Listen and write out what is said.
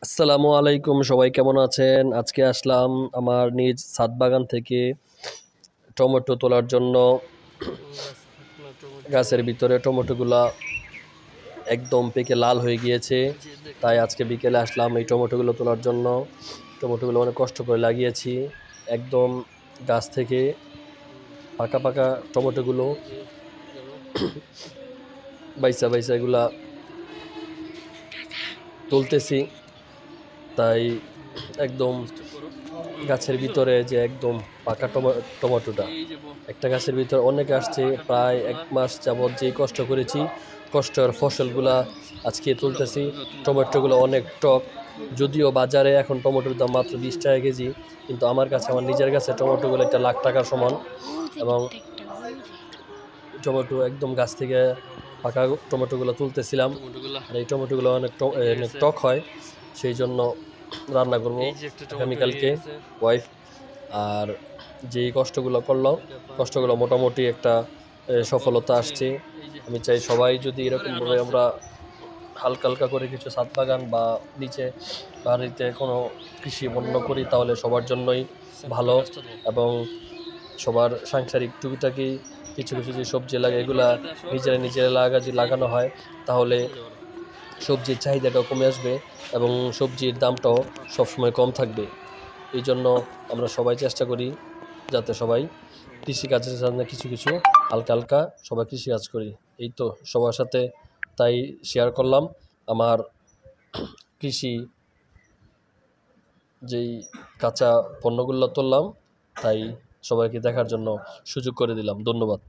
আসসালামু আলাইকুম, সবাই কেমন আছেন? আজকে আসলাম আমার নিজ ছাদ বাগান থেকে টমেটো তোলার জন্য। গাছের ভিতরে টমেটোগুলা একদম পেকে লাল হয়ে গিয়েছে, তাই আজকে বিকেলে আসলাম এই টমেটোগুলো তোলার জন্য। টমেটোগুলো অনেক কষ্ট করে লাগিয়েছি, একদম গাছ থেকে পাকা পাকা টমেটোগুলো বাইসা বাইসা এগুলা তুলতেছি। তাই একদম গাছের ভিতরে যে একদম পাকা টমেটোটা, একটা গাছের ভিতরে অনেক আসছে। প্রায় 1 মাস যাবৎ যেই কষ্ট করেছি, কষ্টের ফসলগুলা আজকে তুলতেছি। টমেটোগুলো অনেক টক, যদিও বাজারে এখন টমেটোর দাম মাত্র 20 টাকা কেজি, কিন্তু আমার কাছে, আমার নিজের কাছে টমেটোগুলো 1 লাখ টাকার সমান। এবং টমেটো একদম গাছ থেকে পাকা টমেটোগুলো তুলতেছিলাম। আর এই টমেটোগুলো অনেক টক হয়, সেই জন্য রান্না করব আগামীকালকে ওয়াইফ। আর যেই কষ্টগুলো করলাম, কষ্টগুলো মোটামুটি একটা সফলতা আসছে। আমি চাই সবাই যদি এরকমভাবে আমরা হালকা হালকা করে কিছু ছাদ বাগান বা নিচে বাড়িতে কোনো কৃষি পণ্য করি, তাহলে সবার জন্যই ভালো। এবং সবার সাংসারিক টুকিটাকি কিছু কিছু যে সবজি লাগে, এগুলা নিজেরা লাগানো হয়, তাহলে সবজির চাহিদাটাও কমে আসবে এবং সবজির দামটাও সবসময় কম থাকবে। এই জন্য আমরা সবাই চেষ্টা করি যাতে সবাই কৃষিকাজের সাথে কিছু কিছু হালকা হালকা সবাই কৃষিকাজ করি। এই তো সবার সাথে তাই শেয়ার করলাম আমার কৃষি যেই কাঁচা পণ্যগুলো তুললাম, তাই সবাইকে দেখার জন্য সুযোগ করে দিলাম। ধন্যবাদ।